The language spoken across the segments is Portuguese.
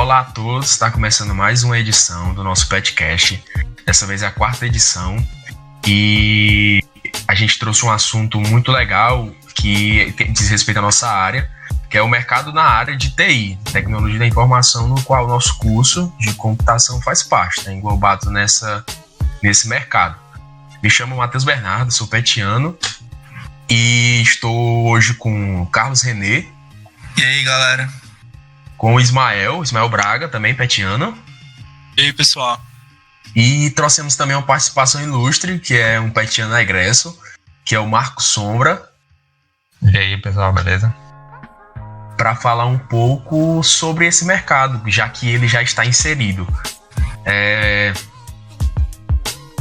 Olá a todos, está começando mais uma edição do nosso podcast. Dessa vez é a 4ª edição e a gente trouxe um assunto muito legal que diz respeito à nossa área, que é o mercado na área de TI, Tecnologia da Informação, no qual o nosso curso de computação faz parte, tá englobado nesse mercado. Me chamo Matheus Bernardo, sou petiano e estou hoje com o Carlos René. E aí, galera? Com o Ismael Braga, também petiano. E aí, pessoal? E trouxemos também uma participação ilustre, que é um petiano egresso, que é o Marcos Sombra. E aí, pessoal, beleza? Para falar um pouco sobre esse mercado, já que ele já está inserido.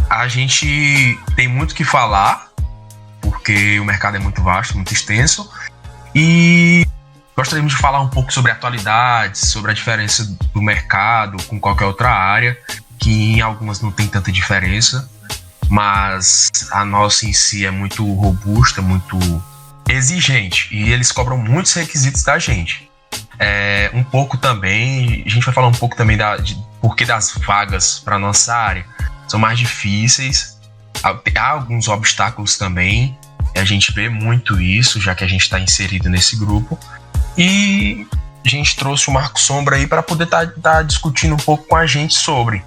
A gente tem muito o que falar, porque o mercado é muito vasto, muito extenso, e gostaríamos de falar um pouco sobre atualidades, sobre a diferença do mercado com qualquer outra área, que em algumas não tem tanta diferença, mas a nossa em si é muito robusta, muito exigente, e eles cobram muitos requisitos da gente. Um pouco também, a gente vai falar um pouco também de porquê das vagas para nossa área são mais difíceis. Há alguns obstáculos também, a gente vê muito isso, já que a gente está inserido nesse grupo. E a gente trouxe o Marcos Sombra aí para poder tá discutindo um pouco com a gente sobre.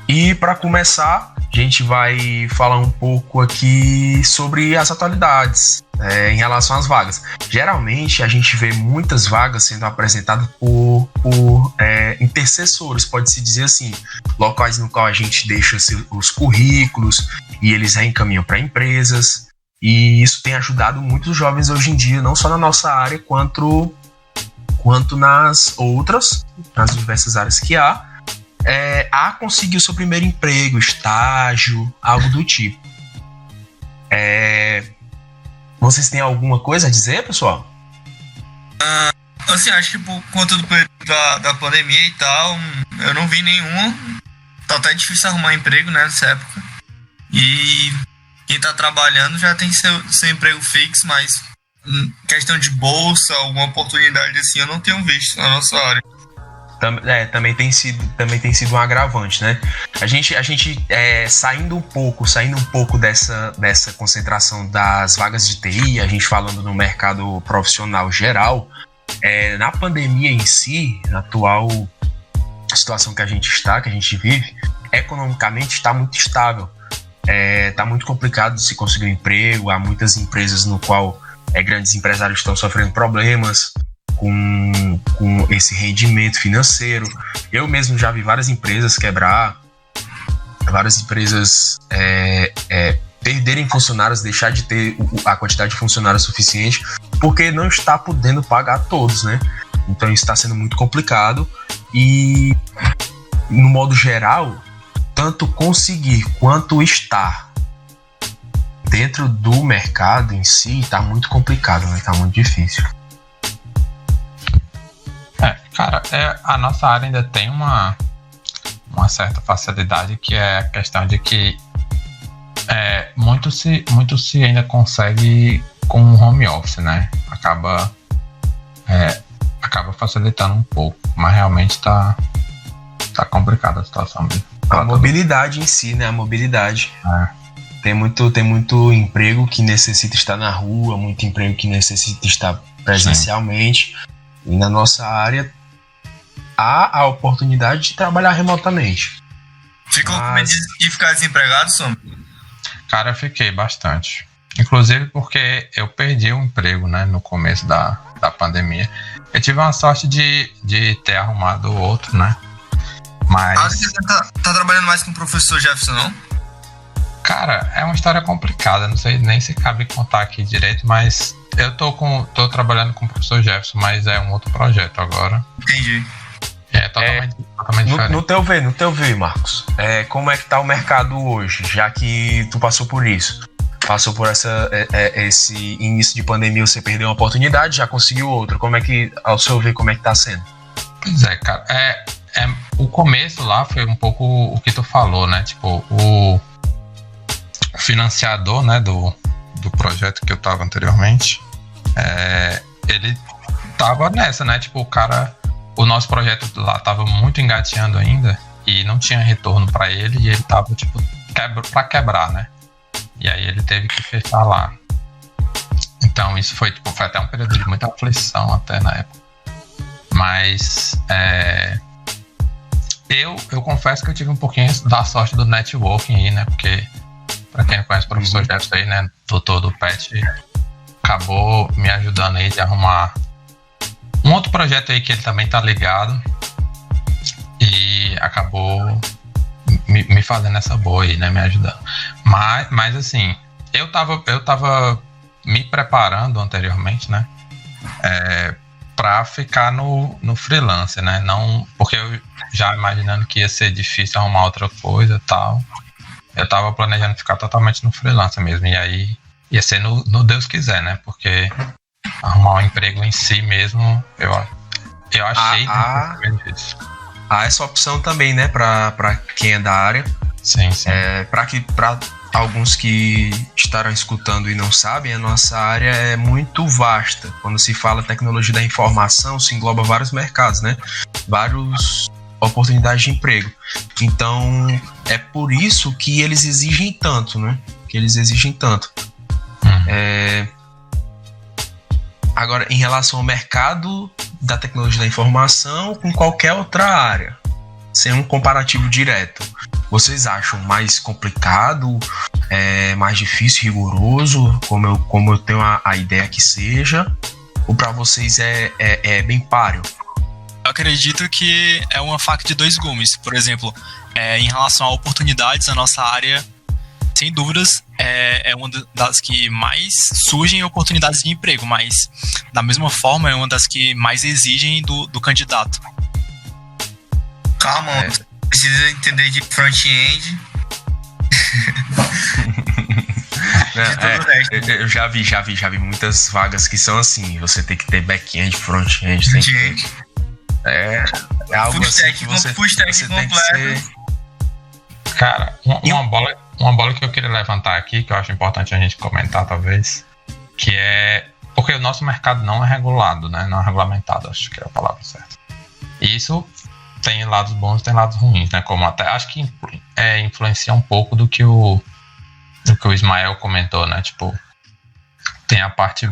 E para começar, a gente vai falar um pouco aqui sobre as atualidades em relação às vagas. Geralmente a gente vê muitas vagas sendo apresentadas por intercessores, pode-se dizer assim, locais no qual a gente deixa os currículos e eles reencaminham para empresas. E isso tem ajudado muitos jovens hoje em dia, não só na nossa área, quanto nas outras, nas diversas áreas que há, a conseguir o seu primeiro emprego, estágio, algo do tipo. Vocês têm alguma coisa a dizer, pessoal? Assim, acho que por conta do período da pandemia e tal, eu não vi nenhum. Tá até difícil arrumar emprego, né, nessa época. E quem tá trabalhando já tem seu emprego fixo, mas questão de bolsa, alguma oportunidade assim, eu não tenho visto na nossa área. Também tem sido um agravante, né? A gente saindo um pouco dessa concentração das vagas de TI, a gente falando no mercado profissional geral, na pandemia em si, na atual situação que a gente vive, economicamente está muito estável. Está muito complicado de se conseguir um emprego, há muitas empresas no qual grandes empresários estão sofrendo problemas com esse rendimento financeiro. Eu mesmo já vi várias empresas quebrar, várias empresas perderem funcionários, deixar de ter a quantidade de funcionários suficiente, porque não está podendo pagar todos, né? Então isso está sendo muito complicado e, no modo geral, tanto conseguir quanto estar dentro do mercado em si está muito complicado, né? Está muito difícil. Cara, a nossa área ainda tem uma certa facilidade, que é a questão de que muito se ainda consegue com home office, né? Acaba facilitando um pouco, mas realmente tá complicada a situação mesmo. A mobilidade em si, né? A mobilidade. Tem muito emprego que necessita estar na rua, muito emprego que necessita estar presencialmente. Sim. E na nossa área há a oportunidade de trabalhar remotamente. Ficou com medo de ficar desempregado, Sombra? Cara, eu fiquei bastante. Inclusive porque eu perdi o emprego, né, no começo da pandemia. Eu tive uma sorte de ter arrumado outro, né? Mas... você tá trabalhando mais com o professor Jefferson, não? Cara, é uma história complicada. Não sei nem se cabe contar aqui direito, mas eu tô trabalhando com o professor Jefferson, mas é um outro projeto agora. Entendi. Totalmente diferente. No teu ver, Marcos, como é que tá o mercado hoje, já que tu passou por isso? Passou por esse início de pandemia, você perdeu uma oportunidade, já conseguiu outra. Como é que, ao seu ver, como é que tá sendo? Pois é, cara. O começo lá foi um pouco o que tu falou, né? Tipo, o financiador, né, do projeto que eu tava anteriormente, ele tava nessa, né? Tipo, o cara o nosso projeto lá tava muito engateando ainda e não tinha retorno para ele e ele tava, tipo, pra quebrar, né? E aí ele teve que fechar lá. Então isso foi até um período de muita aflição até na época. Mas eu confesso que eu tive um pouquinho da sorte do networking aí, né? Porque, pra quem não conhece o professor Jefferson aí, né? Doutor do PET, acabou me ajudando aí de arrumar um outro projeto aí que ele também tá ligado. E acabou me fazendo essa boa aí, né? Me ajudando. Mas assim, eu tava me preparando anteriormente, né? Pra ficar no freelance, né? Não, porque eu já imaginando que ia ser difícil arrumar outra coisa e tal. Eu tava planejando ficar totalmente no freelance mesmo. E aí ia ser no Deus quiser, né? Porque arrumar um emprego em si mesmo, eu achei difícil. Há essa opção também, né? Pra quem é da área. Sim. Pra alguns que estarão escutando e não sabem, a nossa área é muito vasta. Quando se fala tecnologia da informação, se engloba vários mercados, né? Várias oportunidades de emprego. Então, é por isso que eles exigem tanto, né? Agora, em relação ao mercado da tecnologia da informação com qualquer outra área, sem um comparativo direto, vocês acham mais complicado, mais difícil, rigoroso, como eu tenho a ideia que seja, ou para vocês é bem páreo? Eu acredito que é uma faca de dois gumes. Por exemplo, em relação a oportunidades, a nossa área, sem dúvidas, é uma das que mais surgem oportunidades de emprego, mas da mesma forma é uma das que mais exigem do candidato. Calma, você precisa entender de front-end. Eu já vi muitas vagas que são assim, você tem que ter back-end, front-end, é algo assim que você tem que ser. Cara, uma bola que eu queria levantar aqui, que eu acho importante a gente comentar talvez, que é porque o nosso mercado não é regulado, né? Não é regulamentado, acho que é a palavra certa. E isso tem lados bons e tem lados ruins, né? Como até acho que influencia um pouco do que o Ismael comentou, né? Tipo, tem a parte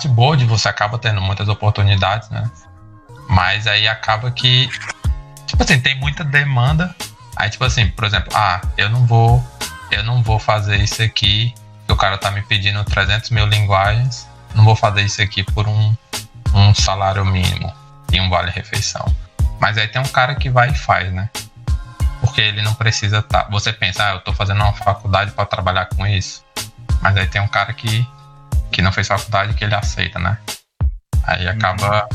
boa de você acaba tendo muitas oportunidades, né? Mas aí acaba que, tipo assim, tem muita demanda. Aí, tipo assim, por exemplo, eu não vou fazer isso aqui, o cara tá me pedindo 300 mil linguagens, não vou fazer isso aqui por um salário mínimo e um vale-refeição. Mas aí tem um cara que vai e faz, né? Porque ele não precisa você pensa, eu tô fazendo uma faculdade para trabalhar com isso. Mas aí tem um cara que não fez faculdade que ele aceita, né? Aí acaba...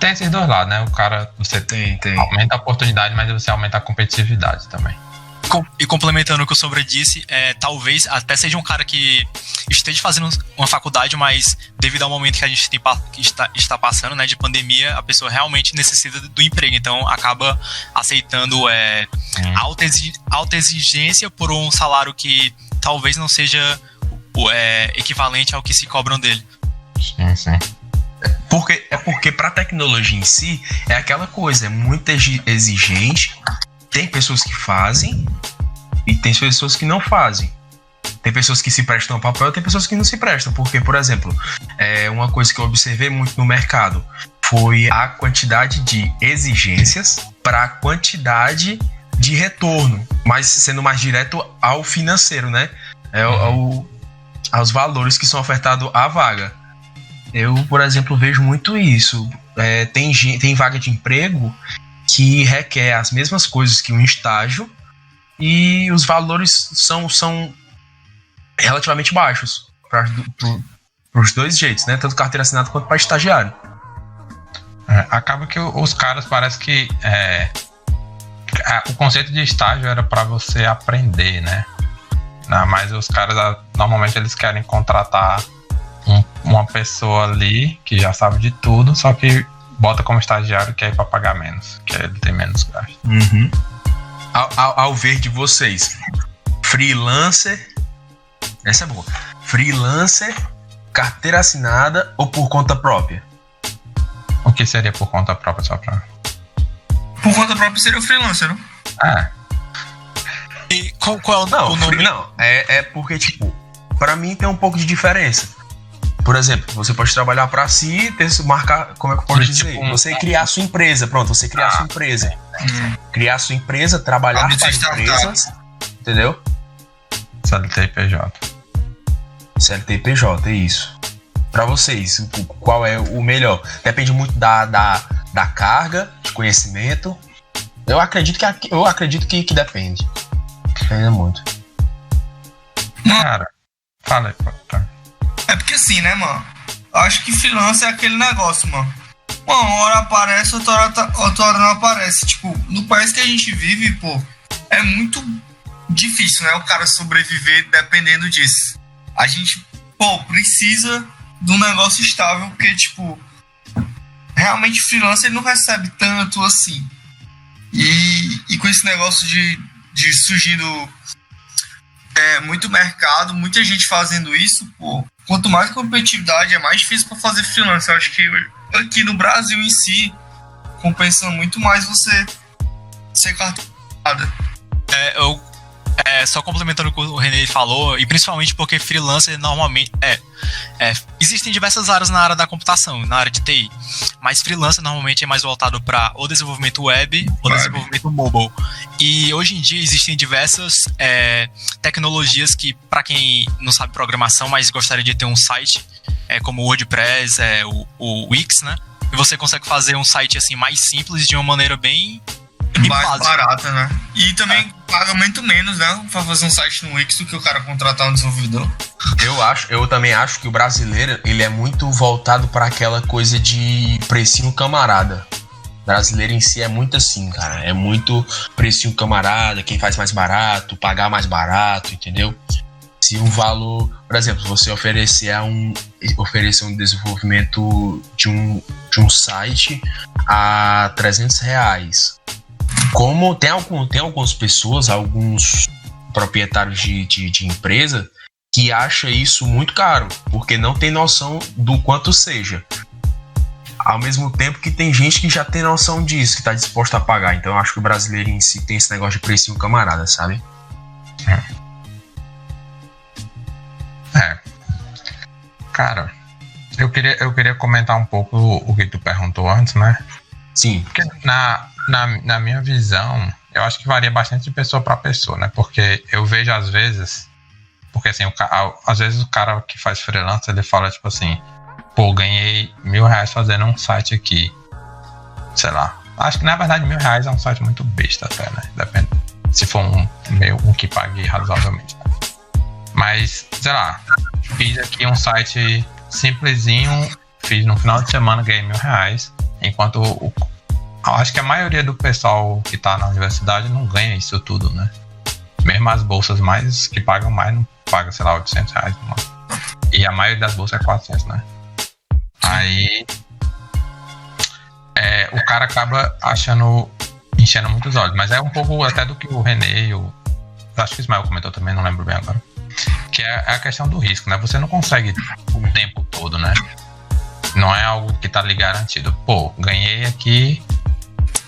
Tem esses dois lados, né? O cara, você tem. Aumenta a oportunidade, mas você aumenta a competitividade também. E complementando o que o Sombra disse, talvez até seja um cara que esteja fazendo uma faculdade, mas devido ao momento que a gente está passando, né, de pandemia, a pessoa realmente necessita do emprego. Então acaba aceitando alta exigência por um salário que talvez não seja equivalente ao que se cobram dele. Sim. Porque para a tecnologia em si é aquela coisa, é muito exigente. Tem pessoas que fazem e tem pessoas que não fazem. Tem pessoas que se prestam ao papel e tem pessoas que não se prestam. Porque, por exemplo, uma coisa que eu observei muito no mercado foi a quantidade de exigências para a quantidade de retorno, mas sendo mais direto ao financeiro, né? Aos valores que são ofertados à vaga. Eu, por exemplo, vejo muito isso. Tem vaga de emprego que requer as mesmas coisas que um estágio e os valores são relativamente baixos para os dois jeitos, né? Tanto carteira assinada quanto para estagiário. Acaba que os caras parece que o conceito de estágio era para você aprender, né? Mas os caras normalmente eles querem contratar uma pessoa ali que já sabe de tudo, só que bota como estagiário que é para pagar menos, que ele tem menos gasto. Uhum. Ao ver de vocês, freelancer, essa é boa, freelancer, carteira assinada ou por conta própria? O que seria por conta própria, só pra... Por conta própria seria o freelancer, não? E qual é o nome? Não, é porque, tipo, pra mim tem um pouco de diferença. Por exemplo, você pode trabalhar pra si, marcar, como é que eu posso dizer? Você criar sua empresa, pronto, você criar sua empresa. Criar sua empresa, trabalhar para empresas, entendeu? CLT e PJ. CLT e PJ, é isso. Pra vocês, qual é o melhor? Depende muito da carga de conhecimento. Eu acredito que depende. Depende muito. Cara, fala aí, tá. É porque assim, né, mano? Eu acho que freelancer é aquele negócio, mano. Uma hora aparece, outra hora não aparece. Tipo, no país que a gente vive, pô, é muito difícil, né? O cara sobreviver dependendo disso. A gente, pô, precisa de um negócio estável, porque, tipo, realmente freelancer ele não recebe tanto assim. E com esse negócio de surgindo muito mercado, muita gente fazendo isso, pô, quanto mais competitividade, é mais difícil para fazer freelance. Eu acho que aqui no Brasil em si, compensa muito mais você ser carteirada. Só complementando o que o René falou, e principalmente porque freelancer normalmente existem diversas áreas na área da computação, na área de TI, mas freelancer normalmente é mais voltado para o desenvolvimento web ou desenvolvimento mobile. E hoje em dia existem diversas tecnologias que, para quem não sabe programação, mas gostaria de ter um site, como o WordPress, o Wix, né? E você consegue fazer um site assim mais simples de uma maneira bem mais barata, né? E também paga muito menos, né? Pra fazer um site no Wix do que o cara contratar um desenvolvedor. Eu também acho que o brasileiro, ele é muito voltado para aquela coisa de precinho camarada. O brasileiro em si é muito assim, cara. É muito precinho camarada, quem faz mais barato, pagar mais barato, entendeu? Se um valor, por exemplo, você oferecer um desenvolvimento de um site a R$300. Como tem algumas pessoas, alguns proprietários de empresa que acham isso muito caro, porque não tem noção do quanto seja. Ao mesmo tempo que tem gente que já tem noção disso, que está disposto a pagar. Então eu acho que o brasileiro em si tem esse negócio de precinho camarada, sabe? Cara, eu queria comentar um pouco o que tu perguntou antes, né? Sim. Porque na minha visão, eu acho que varia bastante de pessoa para pessoa, né? Porque eu vejo às vezes... Porque assim, às vezes o cara que faz freelance, ele fala tipo assim... Pô, ganhei R$1.000 fazendo um site aqui. Sei lá. Acho que na verdade R$1.000 é um site muito besta até, né? Depende. Se for um que pague razoavelmente. Mas, sei lá. Fiz aqui um site simplesinho. Fiz no final de semana, ganhei R$1.000. Enquanto acho que a maioria do pessoal que tá na universidade não ganha isso tudo, né? Mesmo as bolsas mais que pagam mais, não pagam, sei lá, R$800. E a maioria das bolsas é 400, né? Aí o cara acaba enchendo muitos olhos. Mas é um pouco até do que o René acho que o Ismael comentou também, não lembro bem agora. Que é a questão do risco, né? Você não consegue o tempo todo, né? Não é algo que tá ali garantido. Pô, ganhei aqui.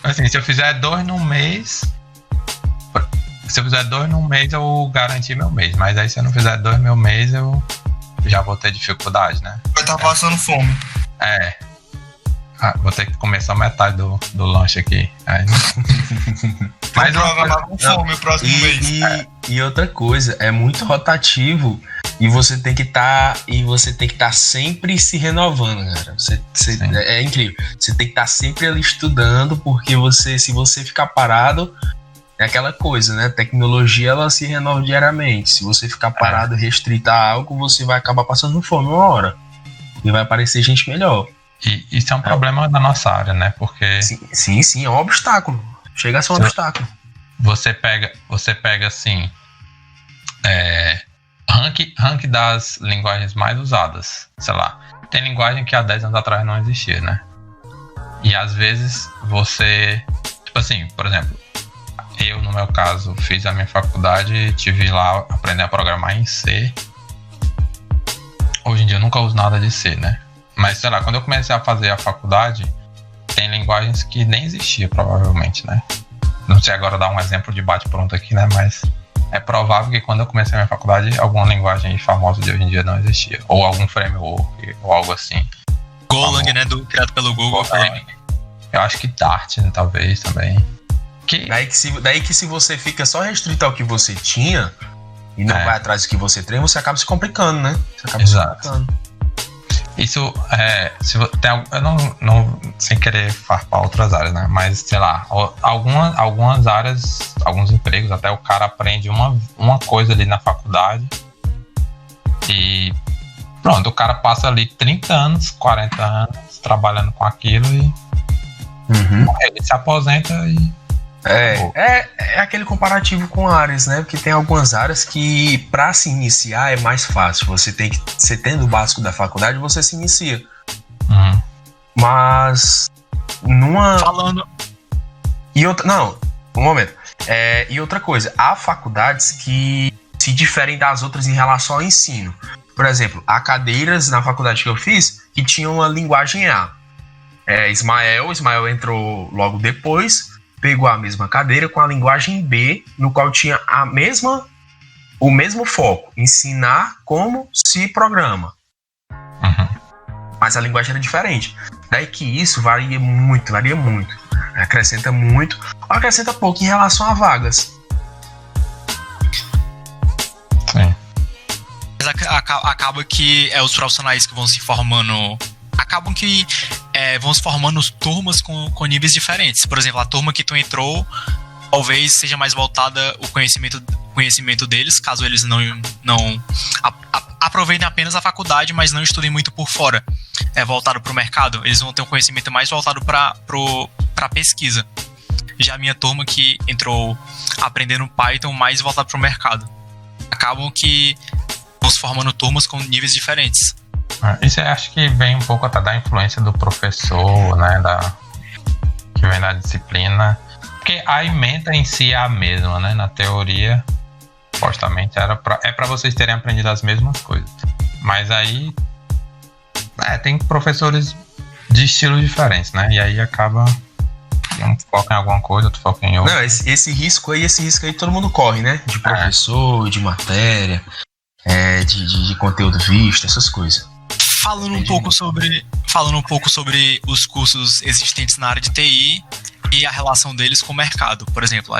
Assim, se eu fizer 2 num mês. Se eu fizer 2 num mês, eu garanti meu mês. Mas aí se eu não fizer 2 meu mês, eu já vou ter dificuldade, né? Vai estar passando fome. Vou ter que comer só metade do lanche aqui. Aí... Mas eu vou com fome o próximo mês. E outra coisa, é muito rotativo. E você tem que estar sempre se renovando, cara. É incrível. Você tem que estar sempre ali estudando, porque se você ficar parado, é aquela coisa, né? A tecnologia, ela se renova diariamente. Se você ficar parado, restrito a algo, você vai acabar passando fome uma hora. E vai aparecer gente melhor. E isso é um problema da nossa área, né? Porque... Sim, é um obstáculo. Chega a ser um obstáculo. Você pega assim... Rank das linguagens mais usadas, sei lá. Tem linguagem que há 10 anos atrás não existia, né? E às vezes você... Tipo assim, por exemplo, eu, no meu caso, fiz a minha faculdade e tive lá aprender a programar em C. Hoje em dia eu nunca uso nada de C, né? Mas, sei lá, quando eu comecei a fazer a faculdade, tem linguagens que nem existia, provavelmente, né? Não sei agora dar um exemplo de bate-pronto aqui, né? Mas é provável que quando eu comecei a minha faculdade, alguma linguagem famosa de hoje em dia não existia. Ou algum framework, ou algo assim. Golang, né? Criado pelo Google. Eu acho que Dart, né, talvez, também. Daí que se você fica só restrito ao que você tinha e não vai atrás do que você treina, você acaba se complicando, né? Você acaba se complicando. Isso eu não sem querer farpar outras áreas, né? Mas, sei lá, algumas áreas, alguns empregos, até o cara aprende uma coisa ali na faculdade e pronto, o cara passa ali 30 anos, 40 anos trabalhando com aquilo e ele se aposenta e... É aquele comparativo com áreas, né? Porque tem algumas áreas que pra se iniciar é mais fácil. Você tendo o básico da faculdade, você se inicia. Mas falando... Um momento. E outra coisa, há faculdades que se diferem das outras em relação ao ensino. Por exemplo, há cadeiras na faculdade que eu fiz que tinham uma linguagem A. Ismael entrou logo depois, pegou a mesma cadeira com a linguagem B, no qual tinha o mesmo foco, ensinar como se programa. Mas a linguagem era diferente. Daí que isso varia muito. Acrescenta muito, ou acrescenta pouco em relação a vagas. Sim. Mas acaba que os profissionais que vão se formando... Acabam que vão se formando turmas com níveis diferentes. Por exemplo, a turma que tu entrou, talvez seja mais voltada o conhecimento deles, caso eles não aproveitem apenas a faculdade, mas não estudem muito por fora, voltado para o mercado. Eles vão ter um conhecimento mais voltado para pesquisa. Já a minha turma que entrou aprendendo Python, mais voltado para o mercado. Acabam que vão se formando turmas com níveis diferentes. Isso eu acho que vem um pouco até da influência do professor, né, que vem da disciplina, porque a ementa em si é a mesma, né, na teoria, supostamente é para vocês terem aprendido as mesmas coisas, mas aí tem professores de estilos diferentes, né, e aí acaba um foca em alguma coisa, outro foca em outra. Não, esse risco aí todo mundo corre, né, de professor, de matéria, de conteúdo visto, essas coisas. Falando um pouco sobre os cursos existentes na área de TI e a relação deles com o mercado. Por exemplo,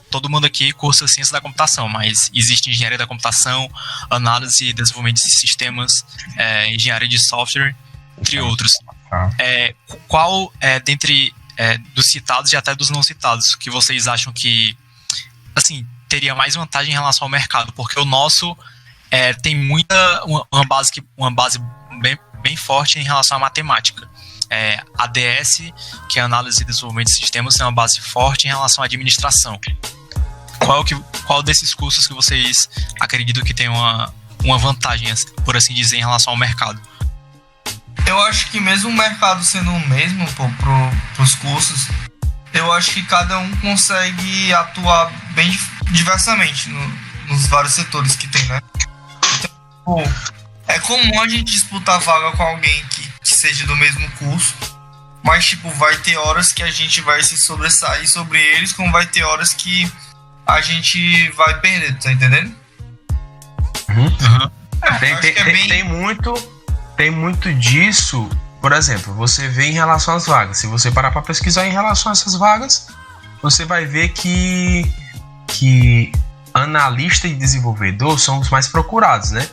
todo mundo aqui cursa ciência da computação, mas existe engenharia da computação, análise e desenvolvimento de sistemas, engenharia de software, entre outros. Qual, dentre dos citados e até dos não citados, que vocês acham que assim, teria mais vantagem em relação ao mercado? Porque o nosso tem uma base bem forte em relação à matemática. ADS, que é Análise e Desenvolvimento de Sistemas, tem uma base forte em relação à administração. Qual desses cursos que vocês acreditam que tem uma vantagem, por assim dizer, em relação ao mercado? Eu acho que mesmo o mercado sendo o mesmo pros cursos, eu acho que cada um consegue atuar bem diversamente nos vários setores que tem, né? Então, é comum a gente disputar vaga com alguém que seja do mesmo curso, mas tipo, vai ter horas que a gente vai se sobressair sobre eles, como vai ter horas que a gente vai perder, tá entendendo? Tem muito disso. Por exemplo, você vê em relação às vagas. Se você parar para pesquisar em relação a essas vagas, você vai ver que analista e desenvolvedor são os mais procurados, né?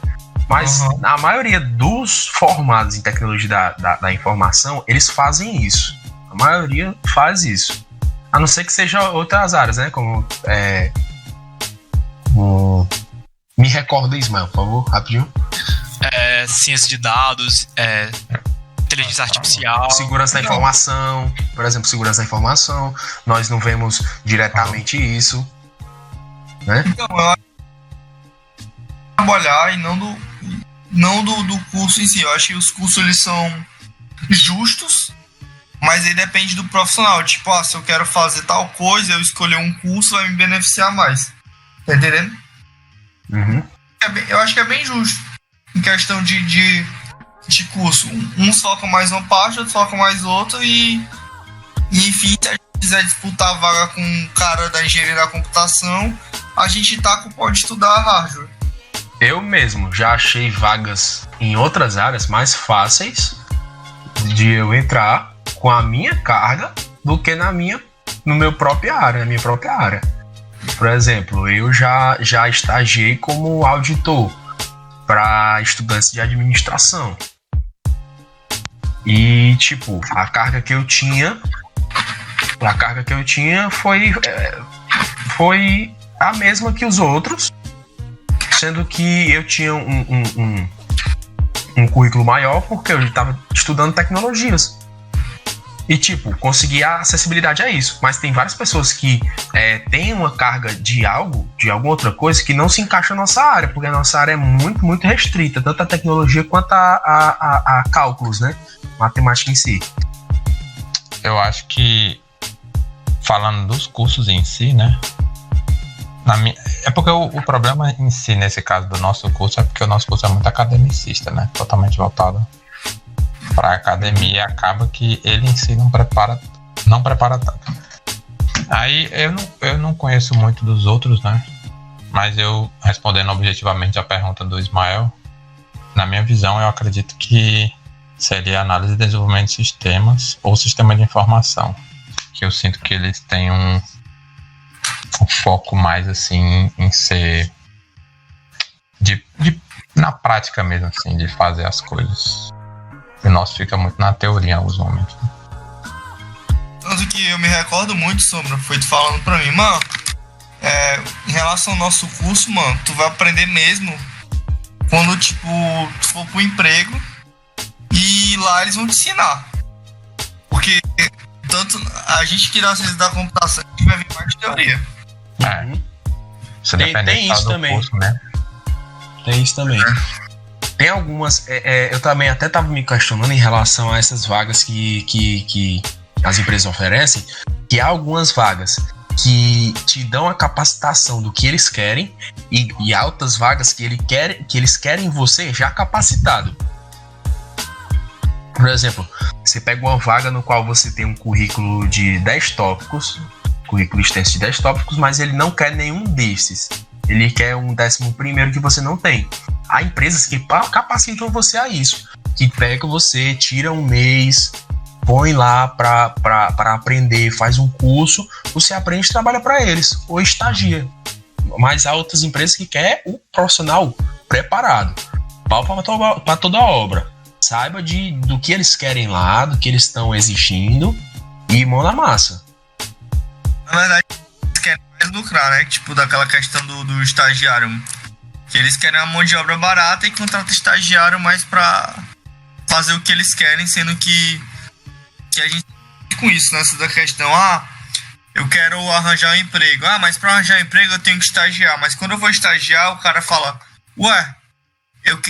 Mas a maioria dos formados em tecnologia da informação, eles fazem isso. A maioria faz isso. A não ser que seja outras áreas, né? Como me recorda, Ismael, por favor, rapidinho. Ciência de dados, inteligência artificial, segurança da informação, por exemplo, segurança da informação, nós não vemos diretamente isso, né? Então, eu acho que trabalhar e não do curso em si. Eu acho que os cursos eles são justos, mas aí depende do profissional. Tipo, se eu quero fazer tal coisa, eu escolher um curso vai me beneficiar mais. Tá entendendo? Eu acho que é bem justo em questão de curso. Uns focam mais uma parte, outros focam mais outra, e E enfim, se a gente quiser disputar a vaga com um cara da engenharia da computação, a gente pode estudar hardware. Eu mesmo já achei vagas em outras áreas mais fáceis de eu entrar com a minha carga do que na minha própria área. Por exemplo, eu já estagiei como auditor para estudantes de administração. E, tipo, a carga que eu tinha foi a mesma que os outros, sendo que eu tinha um currículo maior porque eu estava estudando tecnologias. E, tipo, consegui a acessibilidade a isso. Mas tem várias pessoas que têm uma carga de alguma outra coisa que não se encaixa na nossa área, porque a nossa área é muito, muito restrita, tanto a tecnologia quanto a cálculos, né? Matemática em si. Eu acho que, falando dos cursos em si, né? É porque o problema em si, nesse caso do nosso curso, é porque o nosso curso é muito academicista, né? Totalmente voltado para a academia, acaba que ele em si não prepara tanto. Aí eu não conheço muito dos outros, né? Mas eu, respondendo objetivamente a pergunta do Ismael, na minha visão, eu acredito que seria análise e desenvolvimento de sistemas ou sistema de informação, que eu sinto que eles têm um foco mais assim em ser na prática mesmo, assim, de fazer as coisas. O nosso fica muito na teoria em alguns momentos. Tanto que eu me recordo muito, Sombra, foi tu falando pra mim, mano, em relação ao nosso curso, mano, tu vai aprender mesmo quando, tipo, tu for pro emprego e lá eles vão te ensinar. Porque tanto a gente que dá ciência da computação, a gente vai vir mais de teoria. Isso tem isso também. Curso, né? Tem isso também. Tem algumas. Eu também até estava me questionando em relação a essas vagas que as empresas oferecem, que há algumas vagas que te dão a capacitação do que eles querem e altas vagas que eles querem você já capacitado. Por exemplo, você pega uma vaga no qual você tem um currículo de 10 tópicos, currículo extenso de 10 tópicos, mas ele não quer nenhum desses. Ele quer um 11º que você não tem. Há empresas que capacitam você a isso, que pega você, tira um mês, põe lá para aprender, faz um curso, você aprende e trabalha para eles, ou estagia. Mas há outras empresas que querem o profissional preparado, pau para toda a obra. Saiba do que eles querem lá, do que eles estão exigindo e mão na massa. Na verdade, eles querem mais lucrar, né? Tipo, daquela questão do estagiário. Que eles querem uma mão de obra barata e contratam estagiário mais pra fazer o que eles querem, sendo que a gente com isso, nessa da questão, eu quero arranjar um emprego. Mas pra arranjar um emprego eu tenho que estagiar. Mas quando eu vou estagiar, o cara fala, eu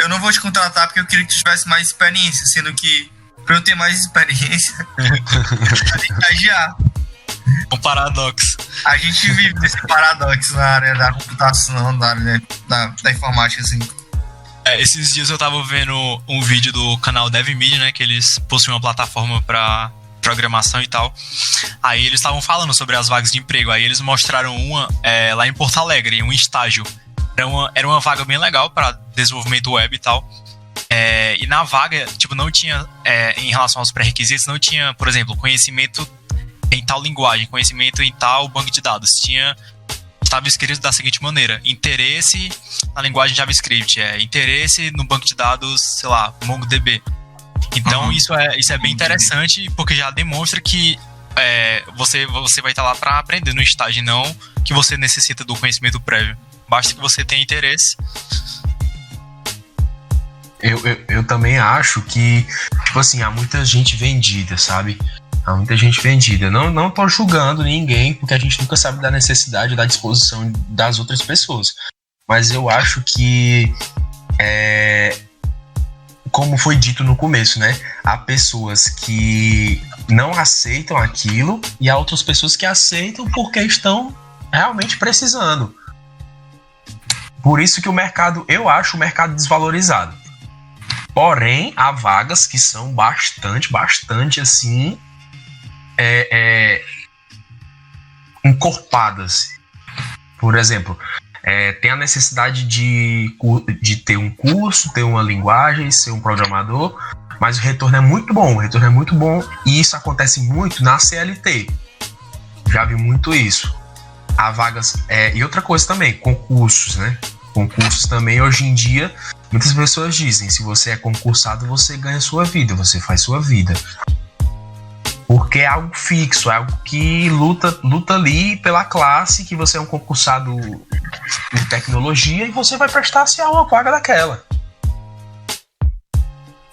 não vou te contratar porque eu queria que tu tivesse mais experiência, sendo que pra eu ter mais experiência, eu tenho que estagiar. Um paradoxo. A gente vive esse paradoxo na área da computação, na área da informática, assim. Esses dias eu tava vendo um vídeo do canal DevMedia, né, que eles possuem uma plataforma pra programação e tal. Aí eles estavam falando sobre as vagas de emprego. Aí eles mostraram uma lá em Porto Alegre, um estágio. Era uma vaga bem legal para desenvolvimento web e tal. E na vaga, tipo, não tinha, em relação aos pré-requisitos, não tinha, por exemplo, conhecimento em tal linguagem, conhecimento em tal banco de dados. Estava escrito da seguinte maneira: interesse na linguagem JavaScript, interesse no banco de dados, sei lá, MongoDB. Então isso é bem interessante, porque já demonstra que você vai estar lá para aprender no estágio, não que você necessita do conhecimento prévio. Basta que você tenha interesse. Eu também acho que, tipo assim, há muita gente vendida, sabe? Há muita gente vendida. Não tô julgando ninguém, porque a gente nunca sabe da necessidade, da disposição das outras pessoas. Mas eu acho que, como foi dito no começo, né? Há pessoas que não aceitam aquilo e há outras pessoas que aceitam porque estão realmente precisando. Por isso que eu acho o mercado desvalorizado. Porém, há vagas que são bastante assim, encorpadas. Por exemplo, tem a necessidade de ter um curso, ter uma linguagem, ser um programador, mas o retorno é muito bom, e isso acontece muito na CLT. Já vi muito isso. Há vagas. E outra coisa também, concursos, né? Concursos também, hoje em dia, muitas pessoas dizem: se você é concursado, você ganha sua vida, você faz sua vida. Porque é algo fixo, é algo que luta ali pela classe, que você é um concursado em tecnologia e você vai prestar-se a uma vaga daquela.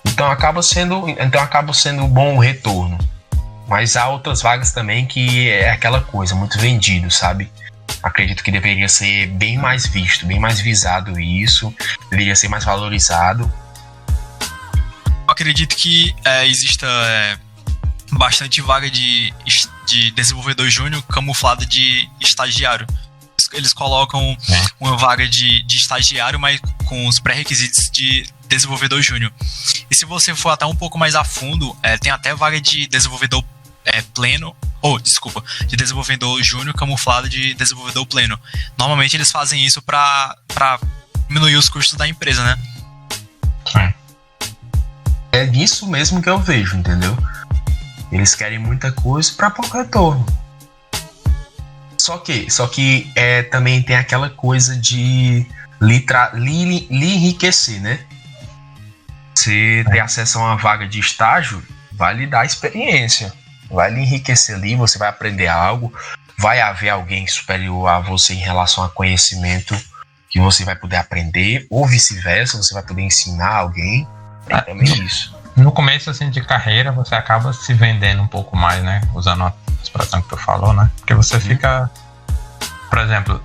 Então acaba sendo bom o retorno. Mas há outras vagas também que é aquela coisa, muito vendido, sabe? Acredito que deveria ser bem mais visto, bem mais visado isso, deveria ser mais valorizado. Eu acredito que exista bastante vaga de desenvolvedor júnior camuflada de estagiário. Eles colocam uma vaga de estagiário, mas com os pré-requisitos de desenvolvedor júnior. E se você for até um pouco mais a fundo, tem até vaga de desenvolvedor pleno, de desenvolvedor júnior camuflado de desenvolvedor pleno. Normalmente eles fazem isso para diminuir os custos da empresa, né? É disso mesmo que eu vejo, entendeu? Eles querem muita coisa para pouco retorno. Só que também tem aquela coisa de lhe enriquecer, né? Você ter acesso a uma vaga de estágio vai lhe dar experiência, vai lhe enriquecer ali, você vai aprender algo, vai haver alguém superior a você em relação a conhecimento que você vai poder aprender, ou vice-versa, você vai poder ensinar alguém. Tem também isso. No começo assim, de carreira, você acaba se vendendo um pouco mais, né? Usando a expressão que tu falou, né? Porque você fica... Por exemplo,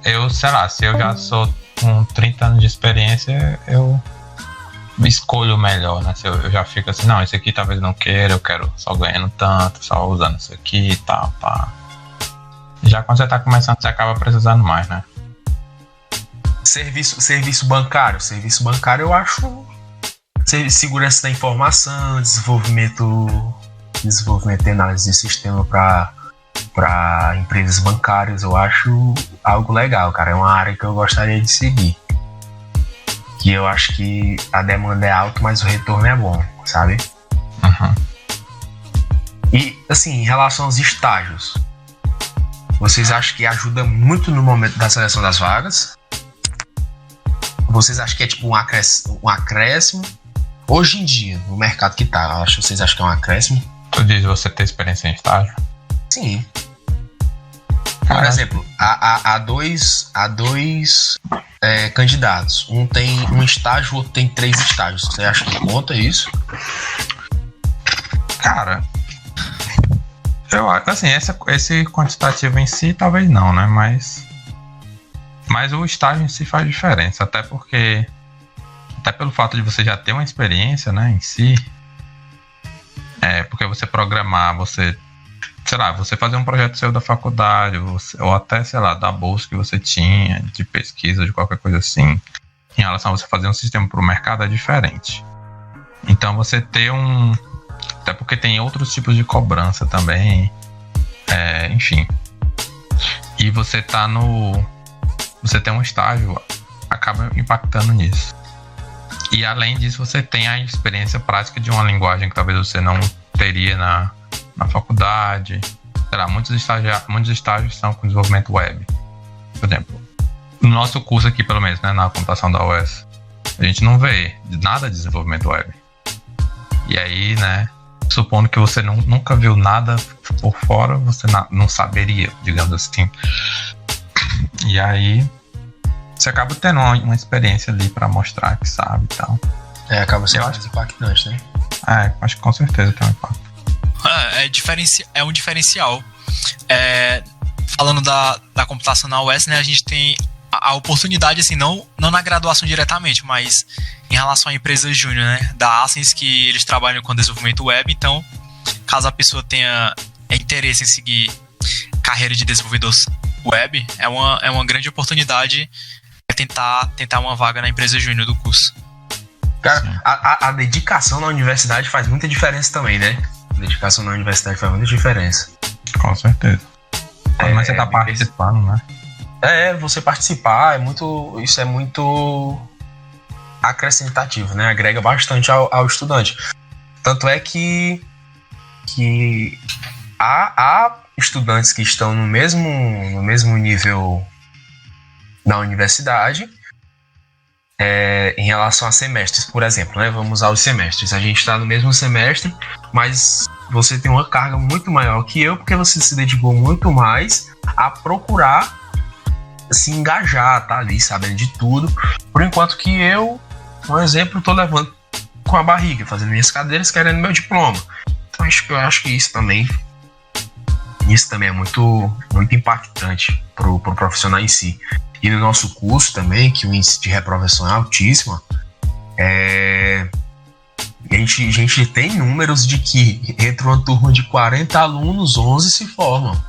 se eu já sou com 30 anos de experiência, eu escolho melhor, né? Se eu já fico assim, não, esse aqui talvez não queira, eu quero só ganhando tanto, só usando isso aqui e tal, pá. Já quando você tá começando, você acaba precisando mais, né? Serviço bancário eu acho... Segurança da informação, desenvolvimento de análise de sistema para empresas bancárias, eu acho algo legal, cara. É uma área que eu gostaria de seguir. Que eu acho que a demanda é alta, mas o retorno é bom, sabe? Uhum. E, assim, em relação aos estágios, vocês acham que ajuda muito no momento da seleção das vagas? Vocês acham que é tipo um acréscimo? Hoje em dia, no mercado que tá, vocês acham que é um acréscimo? Tu diz você ter experiência em estágio? Sim. Por exemplo, há dois candidatos. Um tem um estágio, o outro tem 3 estágios. Você acha que conta isso? Cara, eu acho assim, esse quantitativo em si talvez não, né? Mas o estágio em si faz diferença, até pelo fato de você já ter uma experiência, né, em si. Porque você programar, você fazer um projeto seu da faculdade, ou até, da bolsa que você tinha, de pesquisa, de qualquer coisa assim, em relação a você fazer um sistema para o mercado é diferente. Então você ter até porque tem outros tipos de cobrança também, enfim. E você ter um estágio acaba impactando nisso. E além disso, você tem a experiência prática de uma linguagem que talvez você não teria na faculdade. Muitos estágios são com desenvolvimento web. Por exemplo, no nosso curso aqui, pelo menos, né, na computação da UES, a gente não vê nada de desenvolvimento web. E aí, né, supondo que você nunca viu nada por fora, você não saberia, digamos assim. E aí você acaba tendo uma experiência ali pra mostrar que sabe e tal. Acaba sendo mais impactante, né? Acho que com certeza tem um impacto. É um diferencial. Falando da computação na UES, né, a gente tem a oportunidade, assim, não na graduação diretamente, mas em relação à empresa júnior, né, da Ascens, que eles trabalham com desenvolvimento web. Então, caso a pessoa tenha interesse em seguir carreira de desenvolvedor web, é uma grande oportunidade tentar uma vaga na empresa júnior do curso. Cara, a dedicação na universidade faz muita diferença também, né? Dedicação na universidade faz muita diferença. Com certeza. Mas você tá participando, né? Você participar isso é muito acrescentativo, né? Agrega bastante ao estudante. Tanto é que há estudantes que estão no mesmo nível da universidade em relação a semestres, por exemplo, né? Vamos usar os semestres. A gente está no mesmo semestre, mas você tem uma carga muito maior que eu, porque você se dedicou muito mais a procurar se engajar, tá ali sabendo de tudo, por enquanto que eu, por exemplo, tô levando com a barriga, fazendo minhas cadeiras, querendo meu diploma. Então eu acho que isso também é muito, muito impactante pro profissional em si. E no nosso curso também, que o índice de reprovação é altíssimo, a gente tem números de que entre uma turma de 40 alunos, 11 se formam.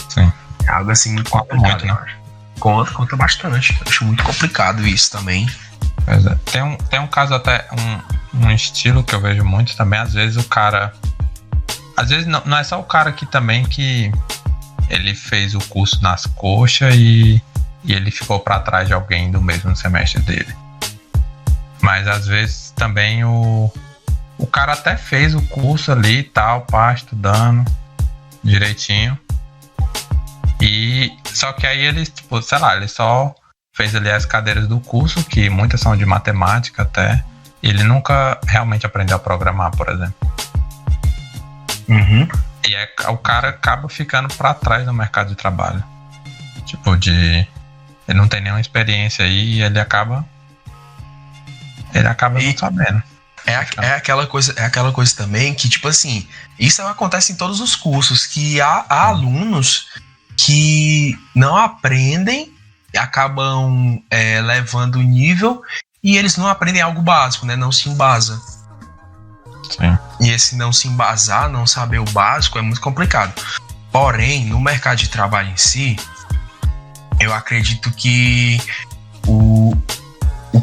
Sim. É algo assim muito complicado, né? Conta bastante. Eu acho muito complicado isso também. Pois é. Tem um caso até, um estilo que eu vejo muito também. Às vezes o cara... Às vezes não é só o cara que também que ele fez o curso nas coxas e ele ficou para trás de alguém do mesmo semestre dele. Mas às vezes também o cara até fez o curso ali e tal, pá, estudando direitinho. E só que aí ele, tipo, sei lá, ele só fez ali as cadeiras do curso, que muitas são de matemática até. E ele nunca realmente aprendeu a programar, por exemplo. Uhum. E o cara acaba ficando para trás no mercado de trabalho. Tipo, ele não tem nenhuma experiência aí e ele acaba não sabendo. É aquela coisa também que, tipo assim, isso acontece em todos os cursos, que há alunos que não aprendem, acabam levando o nível e eles não aprendem algo básico, né? Não se embasa. Sim. E esse não se embasar, não saber o básico é muito complicado. Porém, no mercado de trabalho em si, eu acredito que o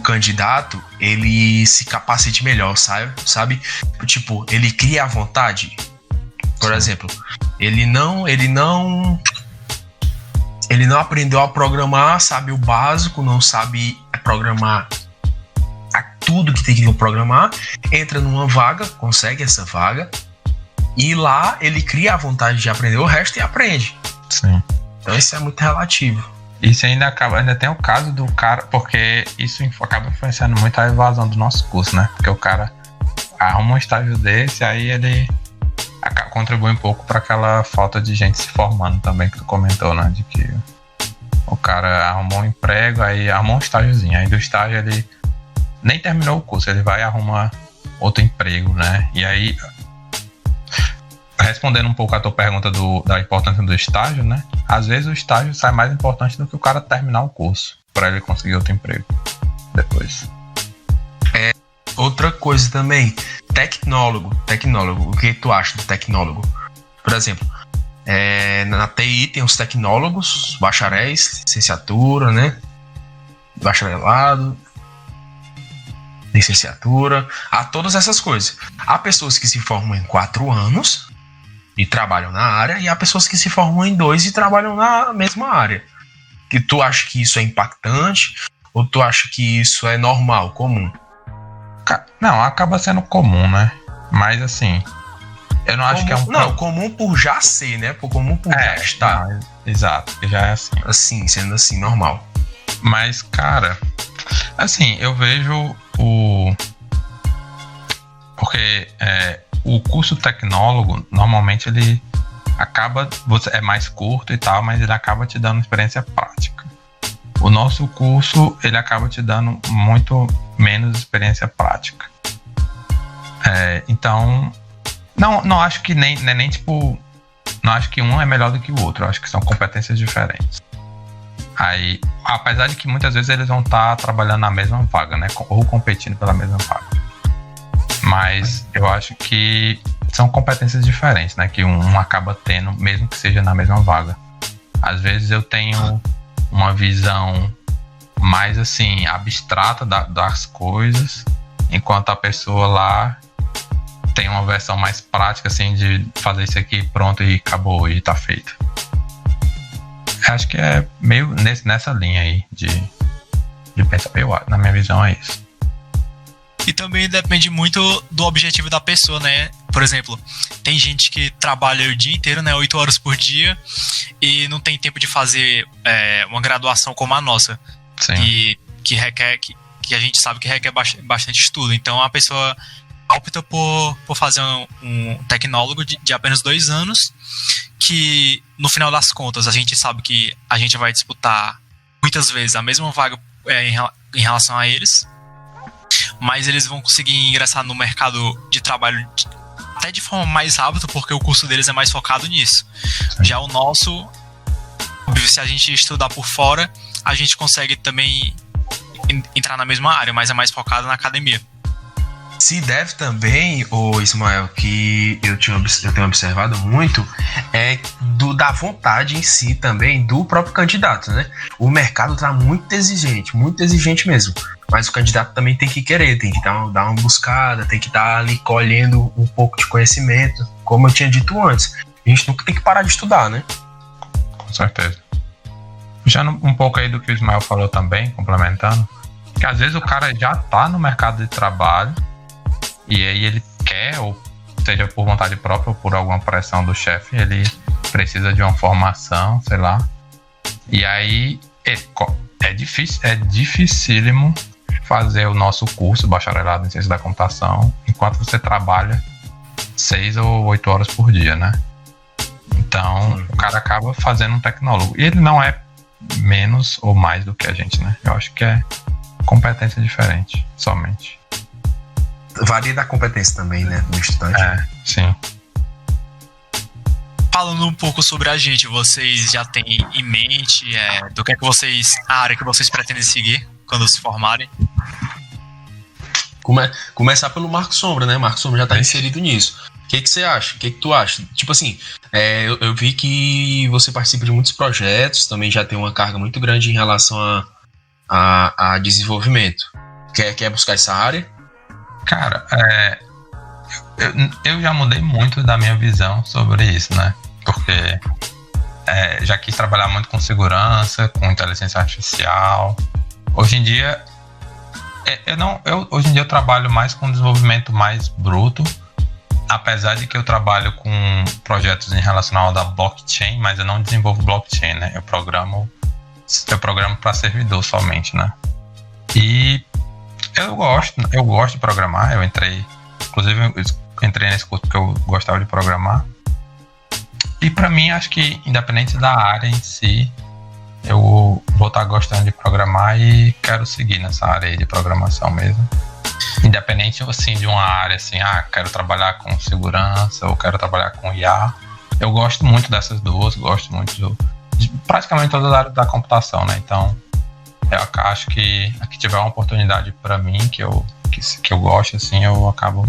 candidato, ele se capacite melhor, sabe? Tipo, ele cria a vontade. Por exemplo, ele não aprendeu a programar, sabe o básico, não sabe programar tudo que tem que programar, entra numa vaga, consegue essa vaga, e lá ele cria a vontade de aprender o resto e aprende. Sim. Então isso é muito relativo. Isso ainda tem o caso do cara, porque isso acaba influenciando muito a evasão do nosso curso, né? Porque o cara arruma um estágio desse, aí ele contribui um pouco para aquela falta de gente se formando também, que tu comentou, né? De que o cara arrumou um emprego, aí arrumou um estágiozinho, aí do estágio ele nem terminou o curso, ele vai e arruma outro emprego, né? E aí, respondendo um pouco a tua pergunta da importância do estágio, né? Às vezes o estágio sai mais importante do que o cara terminar o curso, para ele conseguir outro emprego depois. Outra coisa também, tecnólogo, o que tu acha do tecnólogo? Por exemplo, na TI tem os tecnólogos, bacharéis, licenciatura, né? Bacharelado, licenciatura, há todas essas coisas. Há pessoas que se formam em 4 anos e trabalham na área, e há pessoas que se formam em 2 e trabalham na mesma área. Que tu acha que isso é impactante ou tu acha que isso é normal, comum? Não, acaba sendo comum, né? Mas assim, eu não acho que é um... Não, comum por já ser, né? Comum por já estar. Não, exato, já é assim. Assim, sendo assim, normal. Mas, cara, assim, eu vejo porque o curso tecnólogo, normalmente ele é mais curto e tal, mas ele acaba te dando experiência prática. O nosso curso, ele acaba te dando muito menos experiência prática. Então, não acho que nem tipo, não acho que um é melhor do que o outro. Eu acho que são competências diferentes. Aí, apesar de que muitas vezes eles vão estar trabalhando na mesma vaga, né? Ou competindo pela mesma vaga. Mas eu acho que são competências diferentes, né? Que um acaba tendo, mesmo que seja na mesma vaga. Às vezes eu tenho uma visão mais, assim, abstrata das coisas, enquanto a pessoa lá tem uma versão mais prática, assim, de fazer isso aqui, pronto, e acabou, e tá feito. Acho que é meio nessa linha aí de pensar. Na minha visão é isso. E também depende muito do objetivo da pessoa, né? Por exemplo, tem gente que trabalha o dia inteiro, né? 8 horas por dia e não tem tempo de fazer uma graduação como a nossa. Sim. Que requer, que a gente sabe que requer bastante estudo. Então a pessoa opta por fazer um tecnólogo de apenas 2 anos, que no final das contas a gente sabe que a gente vai disputar muitas vezes a mesma vaga em relação a eles, mas eles vão conseguir ingressar no mercado de trabalho até de forma mais rápida, porque o curso deles é mais focado nisso. Sim. Já o nosso, se a gente estudar por fora, a gente consegue também entrar na mesma área, mas é mais focado na academia. Se deve também, Ismael, que eu tenho observado muito, da vontade em si também do próprio candidato, né? O mercado tá muito exigente mesmo. Mas o candidato também tem que querer, tem que dar uma buscada, tem que estar ali colhendo um pouco de conhecimento, como eu tinha dito antes. A gente nunca tem que parar de estudar, né? Com certeza. Já um pouco aí do que o Ismael falou também, complementando, que às vezes o cara já tá no mercado de trabalho, e aí ele quer, ou seja por vontade própria ou por alguma pressão do chefe, ele precisa de uma formação, sei lá. E aí é dificílimo fazer o nosso curso, bacharelado em ciência da computação, enquanto você trabalha 6 ou 8 horas por dia, né? Então, o cara acaba fazendo um tecnólogo. E ele não é menos ou mais do que a gente, né? Eu acho que é competência diferente, somente. Varia da competência também, né, do estudante. Sim. Falando um pouco sobre a gente, vocês já têm em mente do que é que a área que vocês pretendem seguir quando se formarem? Começar pelo Marco Sombra, né? Marco Sombra já tá inserido nisso. O que você acha? O que tu acha? Tipo assim, eu vi que você participa de muitos projetos, também já tem uma carga muito grande em relação a desenvolvimento. Quer buscar essa área? Cara, eu já mudei muito da minha visão sobre isso, né? Porque já quis trabalhar muito com segurança, com inteligência artificial. Hoje em dia, hoje em dia eu trabalho mais com desenvolvimento mais bruto, apesar de que eu trabalho com projetos em relação ao da blockchain, mas eu não desenvolvo blockchain, né? Eu programo para servidor somente, né? E eu gosto de programar. Inclusive eu entrei nesse curso porque eu gostava de programar. E pra mim, acho que independente da área em si, eu vou estar gostando de programar e quero seguir nessa área aí de programação mesmo. Independente assim de uma área assim, quero trabalhar com segurança ou quero trabalhar com IA. Eu gosto muito dessas duas, gosto muito de praticamente todas as áreas da computação, né? Então, eu acho que aqui tiver uma oportunidade para mim que eu gosto, assim, eu acabo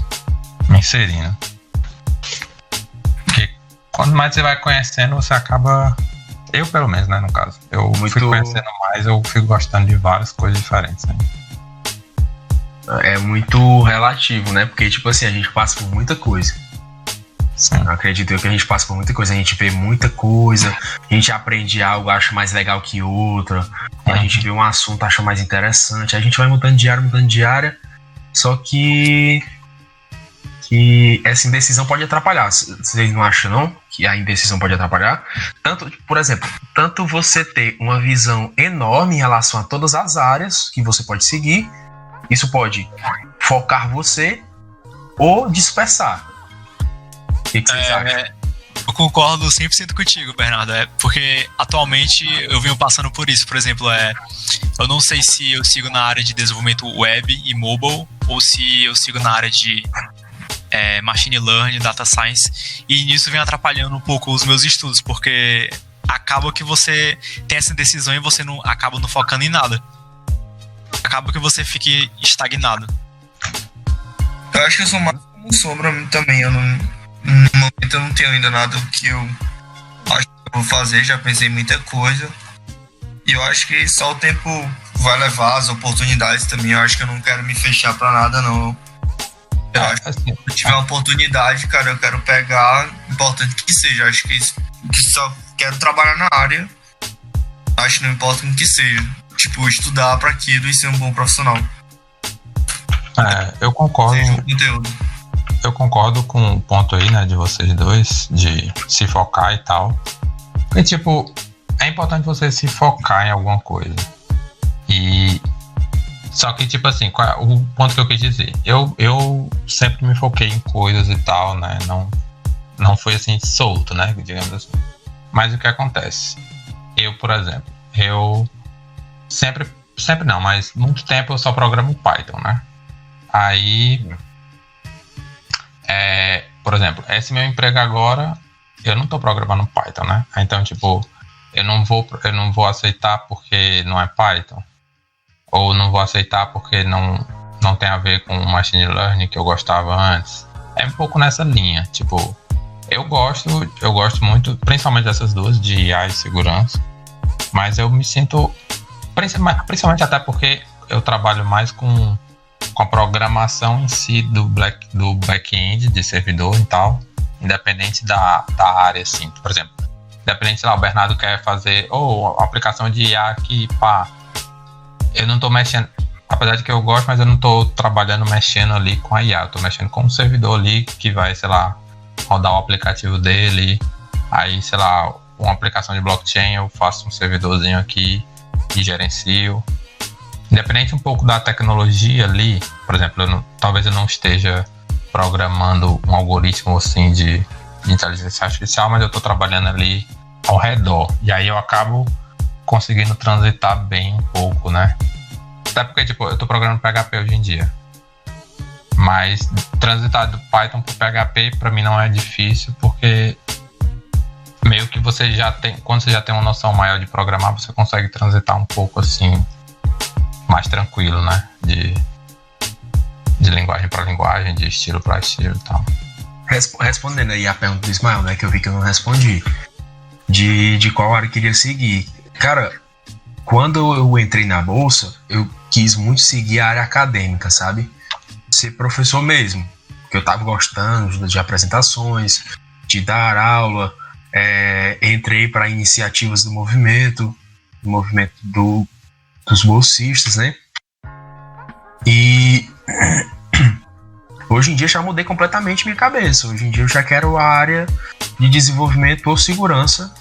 me inserindo. Porque quanto mais você vai conhecendo, você acaba... Eu, pelo menos, né, no caso. Eu fui conhecendo mais, eu fico gostando de várias coisas diferentes, né? É muito relativo, né? Porque, tipo assim, a gente passa por muita coisa. Sim. Acredito eu que a gente passa por muita coisa, a gente vê muita coisa, a gente aprende algo, acha mais legal que outra, a gente vê um assunto, acha mais interessante, a gente vai mudando de área, só que essa indecisão pode atrapalhar. Vocês não acham, não? Que a indecisão pode atrapalhar? Por exemplo, tanto você ter uma visão enorme em relação a todas as áreas que você pode seguir, isso pode focar você ou dispersar. O que vocês acham? Eu concordo 100% contigo, Bernardo. Porque atualmente eu venho passando por isso. Por exemplo, eu não sei se eu sigo na área de desenvolvimento web e mobile ou se eu sigo na área de machine learning, data science. E nisso vem atrapalhando um pouco os meus estudos, porque acaba que você tem essa decisão e você acaba não focando em nada. Acaba que você fique estagnado. Eu acho que eu sou mais como Sombra também. No momento eu não tenho ainda nada que eu acho que eu vou fazer, já pensei em muita coisa. E eu acho que só o tempo vai levar as oportunidades também. Eu acho que eu não quero me fechar pra nada, não. Eu acho que assim, se tiver uma oportunidade, cara, eu quero pegar, importante que seja. Acho que só quero trabalhar na área. Acho que não importa com que seja. Tipo, estudar pra aquilo e ser um bom profissional. eu concordo. Seja um conteúdo. Eu concordo com o ponto aí, né, de vocês dois, de se focar e tal. Porque, tipo, é importante você se focar em alguma coisa. Só que, tipo assim, o ponto que eu quis dizer, eu sempre me foquei em coisas e tal, né, não foi assim, solto, né, digamos assim. Mas o que acontece? Eu, por exemplo, sempre não, mas muito tempo eu só programo Python, né. Aí, por exemplo, esse meu emprego agora, eu não tô programando Python, né? Então, tipo, eu não vou aceitar porque não é Python. Ou não vou aceitar porque não tem a ver com Machine Learning que eu gostava antes. É um pouco nessa linha, tipo, eu gosto muito, principalmente dessas duas, de IA e segurança. Mas eu me sinto, principalmente até porque eu trabalho mais com a programação em si do back-end de servidor e tal, independente da área, assim. Por exemplo, independente, sei lá, o Bernardo quer fazer a aplicação de IA aqui, pá, eu não tô mexendo, apesar de que eu gosto, mas eu não tô mexendo ali com a IA, eu tô mexendo com um servidor ali que vai, sei lá, rodar o aplicativo dele, aí, sei lá, uma aplicação de blockchain, eu faço um servidorzinho aqui e gerencio. Independente um pouco da tecnologia ali, por exemplo, talvez eu não esteja programando um algoritmo assim de inteligência artificial, mas eu estou trabalhando ali ao redor. E aí eu acabo conseguindo transitar bem um pouco, né? Até porque, tipo, eu estou programando PHP hoje em dia. Mas transitar do Python para PHP para mim não é difícil, porque meio que você já tem, quando você já tem uma noção maior de programar, você consegue transitar um pouco assim, mais tranquilo, né? De linguagem para linguagem, de estilo para estilo e tal. Respondendo aí a pergunta do Ismael, né? Que eu vi que eu não respondi. De qual área eu queria seguir. Cara, quando eu entrei na bolsa, eu quis muito seguir a área acadêmica, sabe? Ser professor mesmo. Porque eu tava gostando de apresentações, de dar aula. Entrei para iniciativas do movimento dos bolsistas, né? E hoje em dia já mudei completamente minha cabeça. Hoje em dia eu já quero a área de desenvolvimento ou segurança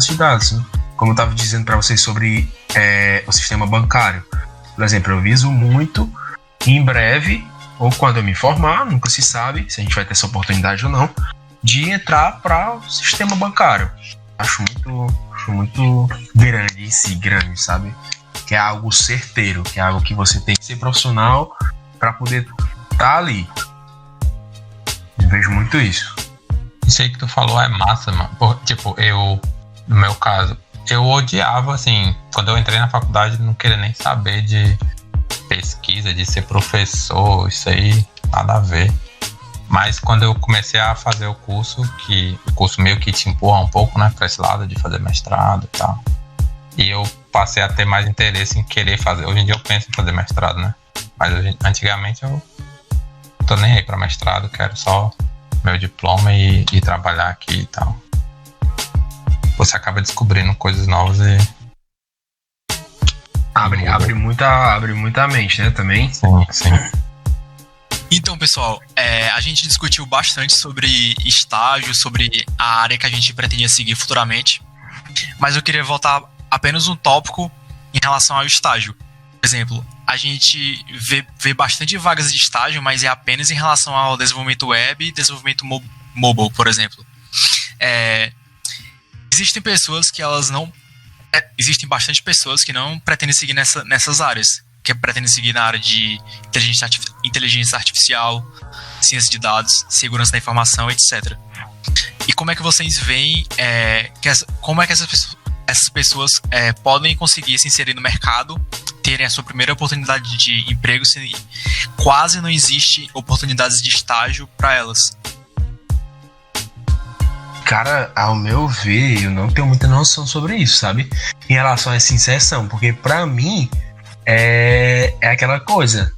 de dados, né? Como eu estava dizendo para vocês sobre o sistema bancário. Por exemplo, eu viso muito em breve, ou quando eu me formar, nunca se sabe se a gente vai ter essa oportunidade ou não, de entrar para o sistema bancário. Acho muito grande em si, sabe? Que é algo certeiro, que é algo que você tem que ser profissional para poder estar ali. Eu vejo muito isso. Isso aí que tu falou é massa, mano. Tipo, no meu caso, eu odiava, assim, quando eu entrei na faculdade, não queria nem saber de pesquisa, de ser professor, isso aí, nada a ver. Mas quando eu comecei a fazer o curso meio que te empurra um pouco, né, pra esse lado de fazer mestrado e tal. E eu passei a ter mais interesse em querer fazer. Hoje em dia eu penso em fazer mestrado, né? Mas antigamente eu tô nem aí pra mestrado, quero só meu diploma e trabalhar aqui e tal. Você acaba descobrindo coisas novas e... Abre muita mente, né, também? Sim. Então, pessoal, a gente discutiu bastante sobre estágio, sobre a área que a gente pretendia seguir futuramente, mas eu queria voltar apenas um tópico em relação ao estágio. Por exemplo, a gente vê bastante vagas de estágio, mas é apenas em relação ao desenvolvimento web e desenvolvimento mobile, por exemplo. Existem pessoas que elas não... Existem bastante pessoas que não pretendem seguir nessas áreas, que pretendem seguir na área de inteligência artificial, ciência de dados, segurança da informação, etc. E como é que vocês veem como é que essas pessoas podem conseguir se inserir no mercado, terem a sua primeira oportunidade de emprego, se quase não existe oportunidades de estágio para elas? Cara, ao meu ver, eu não tenho muita noção sobre isso, sabe? Em relação a essa inserção, porque pra mim é aquela coisa.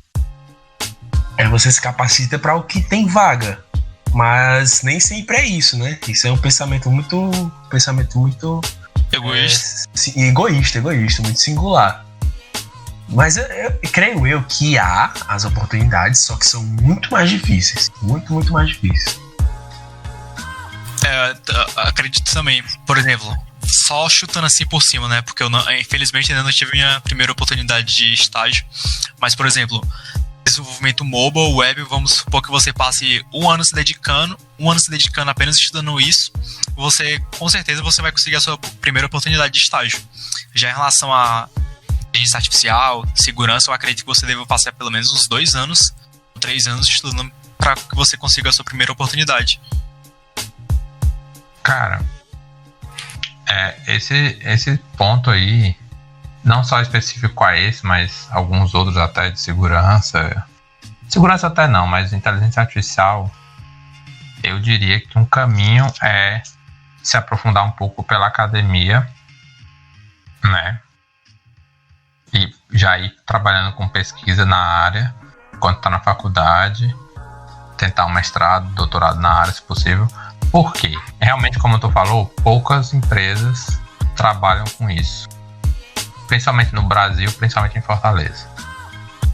você se capacita para o que tem vaga. Mas nem sempre é isso, né? Isso é um pensamento muito egoísta, muito singular. Mas eu creio que há as oportunidades, só que são muito mais difíceis. Muito mais difíceis. Acredito também. Por exemplo, só chutando assim por cima, né? Porque eu infelizmente ainda não tive minha primeira oportunidade de estágio. Mas, por exemplo, desenvolvimento mobile, web, vamos supor que você passe um ano se dedicando apenas estudando isso, com certeza você vai conseguir a sua primeira oportunidade de estágio. Já em relação a inteligência artificial, segurança, eu acredito que você deve passar pelo menos uns 2 anos, 3 anos estudando para que você consiga a sua primeira oportunidade. Cara, esse ponto aí, não só específico a esse, mas alguns outros até de segurança. Segurança até não, mas inteligência artificial, eu diria que um caminho é se aprofundar um pouco pela academia, né? E já ir trabalhando com pesquisa na área, enquanto está na faculdade, tentar um mestrado, doutorado na área, se possível. Por quê? Realmente, como tu falou, poucas empresas trabalham com isso. Principalmente no Brasil, principalmente em Fortaleza.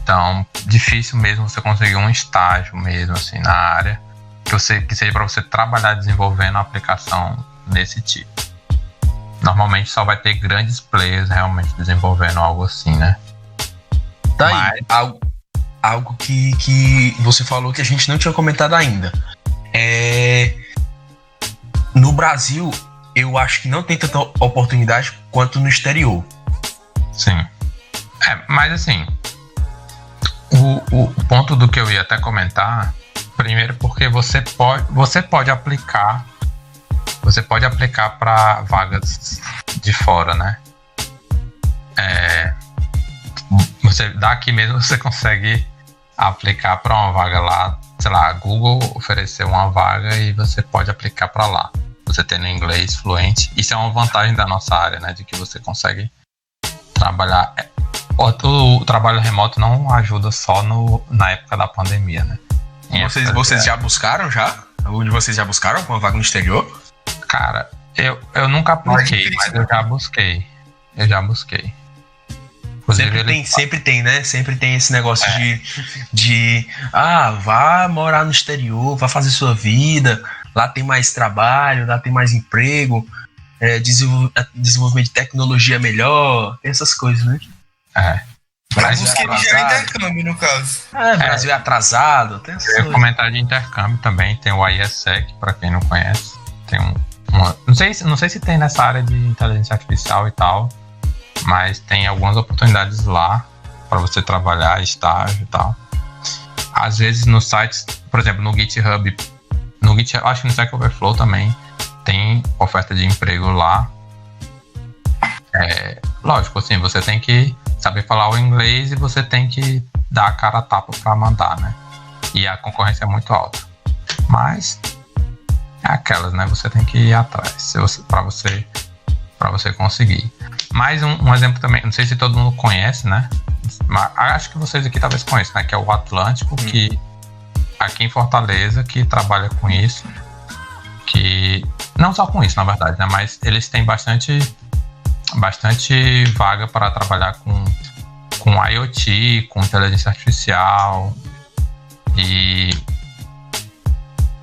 Então, difícil mesmo você conseguir um estágio mesmo assim na área que seja para você trabalhar desenvolvendo uma aplicação desse tipo. Normalmente só vai ter grandes players realmente desenvolvendo algo assim, né? Tá aí, algo que você falou que a gente não tinha comentado ainda. No Brasil, eu acho que não tem tanta oportunidade quanto no exterior. Sim. Mas assim, o ponto do que eu ia até comentar, primeiro porque você pode aplicar para vagas de fora, né? Você daqui mesmo você consegue aplicar para uma vaga lá, sei lá, a Google ofereceu uma vaga e você pode aplicar para lá. Você tendo inglês fluente, isso é uma vantagem da nossa área, né? De que você consegue trabalhar. O trabalho remoto não ajuda só na época da pandemia, né? Vocês já buscaram já? Algum de vocês já buscaram alguma vaga no exterior? Cara, eu nunca apliquei, mas eu já busquei. Sempre tem, né? Sempre tem esse negócio de vá morar no exterior, vá fazer sua vida, lá tem mais trabalho, lá tem mais emprego, desenvolvimento de tecnologia melhor, tem essas coisas, né? Brasil já é intercâmbio, no caso. Brasil é atrasado. Tem eu ia comentar de intercâmbio também, tem o IESEC, pra quem não conhece. Tem não sei se tem nessa área de inteligência artificial e tal, mas tem algumas oportunidades lá para você trabalhar, estágio e tal. Às vezes nos sites, por exemplo, no GitHub, acho que no Stack Overflow também tem oferta de emprego lá. Lógico, assim, você tem que saber falar o inglês e você tem que dar a cara a tapa para mandar, né? E a concorrência é muito alta. Mas é aquelas, né? Você tem que ir atrás para você conseguir. Mais um exemplo também, não sei se todo mundo conhece, né? Mas acho que vocês aqui talvez conheçam, né? Que é o Atlântico, que aqui em Fortaleza, que trabalha com isso. Que não só com isso, na verdade, né? Mas eles têm bastante vaga para trabalhar com IoT, com inteligência artificial. E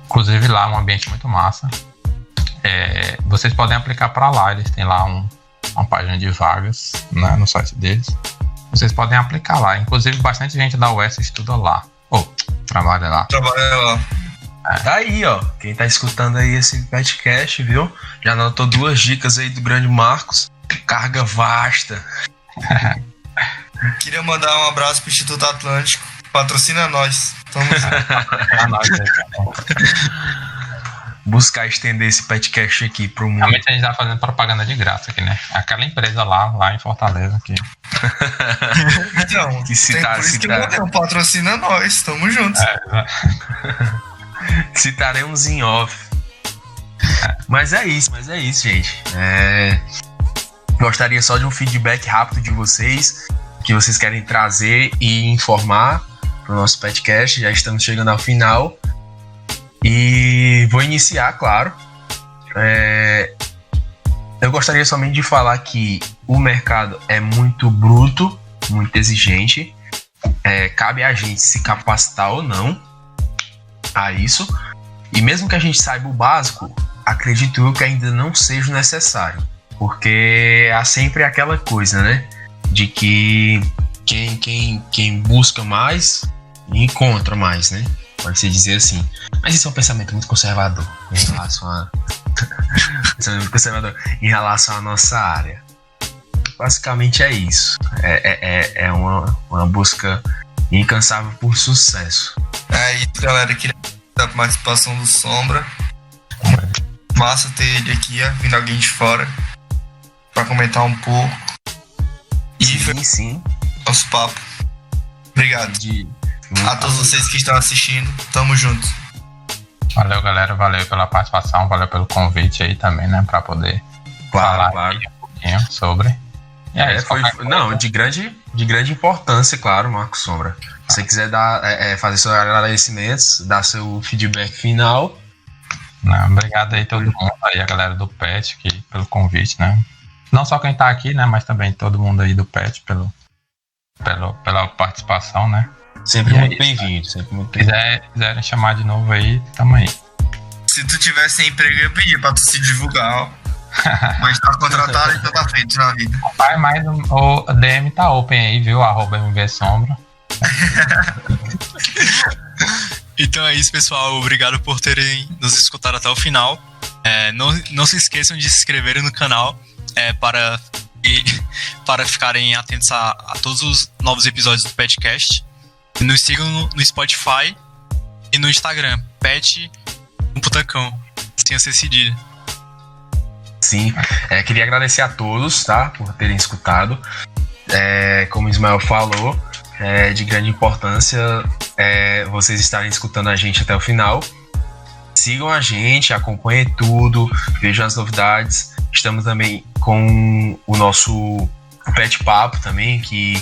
inclusive lá é um ambiente muito massa. Vocês podem aplicar para lá, eles têm lá uma página de vagas, né, no site deles. Vocês podem aplicar lá, inclusive bastante gente da UES estuda lá, trabalha lá. Tá aí, ó, quem tá escutando aí esse podcast, viu? Já anotou 2 dicas aí do grande Marcos. Carga vasta. Queria mandar um abraço pro Instituto Atlântico, patrocina nós. Tamo junto. Buscar estender esse podcast aqui pro mundo. Realmente a gente tá fazendo propaganda de graça aqui, né? Aquela empresa lá em Fortaleza aqui. Então, que citar, por isso que não patrocina nós, tamo juntos. Citaremos em off. Mas é isso, gente. Gostaria só de um feedback rápido de vocês, que vocês querem trazer e informar pro nosso podcast. Já estamos chegando ao final. E vou iniciar, claro. Eu gostaria somente de falar que o mercado é muito bruto, muito exigente. Cabe a gente se capacitar ou não a isso. E mesmo que a gente saiba o básico, acredito eu que ainda não seja necessário. Porque há sempre aquela coisa, né? De que quem busca mais, encontra mais, né? Pode-se dizer assim. Mas isso é um pensamento muito conservador em relação à nossa área. Basicamente é isso. É uma busca incansável por sucesso. É isso, galera. Queria dar a participação do Sombra. Massa ter ele aqui, vindo alguém de fora pra comentar um pouco. E Sim. Nosso papo. Obrigado. A todos vocês que estão assistindo, tamo junto. Valeu, galera. Valeu pela participação, valeu pelo convite aí também, né? Pra poder falar Claro. um pouquinho sobre. De grande importância, claro, Marcos Sombra. Se você quiser fazer seus agradecimentos, dar seu feedback final. Não, obrigado aí todo mundo, aí a galera do PET aqui, pelo convite, né? Não só quem tá aqui, né? Mas também todo mundo aí do PET pela participação, né? Sempre E muito aí, bem-vindo. Se quiserem chamar de novo aí, tamo aí. Se tu tiver sem emprego, eu ia pedir pra tu se divulgar, ó. Mas tá contratado, então tá feito na vida. Pai, mas o DM tá open aí, viu? @mvsombra. Então é isso, pessoal. Obrigado por terem nos escutado até o final. Não se esqueçam de se inscreverem no canal para ficarem atentos a todos os novos episódios do Petcast. Nos sigam no Spotify e no Instagram, Pet um Putacão, sem ser cedilha. Sim, queria agradecer a todos, tá? Por terem escutado. Como o Ismael falou, é de grande importância vocês estarem escutando a gente até o final. Sigam a gente, acompanhem tudo, vejam as novidades. Estamos também com o nosso Pet Papo também, que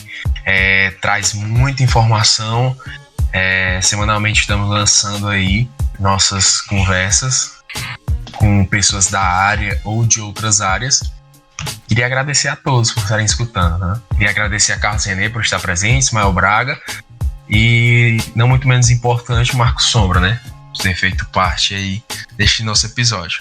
traz muita informação. Semanalmente estamos lançando aí nossas conversas com pessoas da área ou de outras áreas. Queria agradecer a todos por estarem escutando, né? Queria agradecer a Carlos René por estar presente, Ismael Braga e, não muito menos importante, o Marcos Sombra, né? Por ter feito parte aí deste nosso episódio.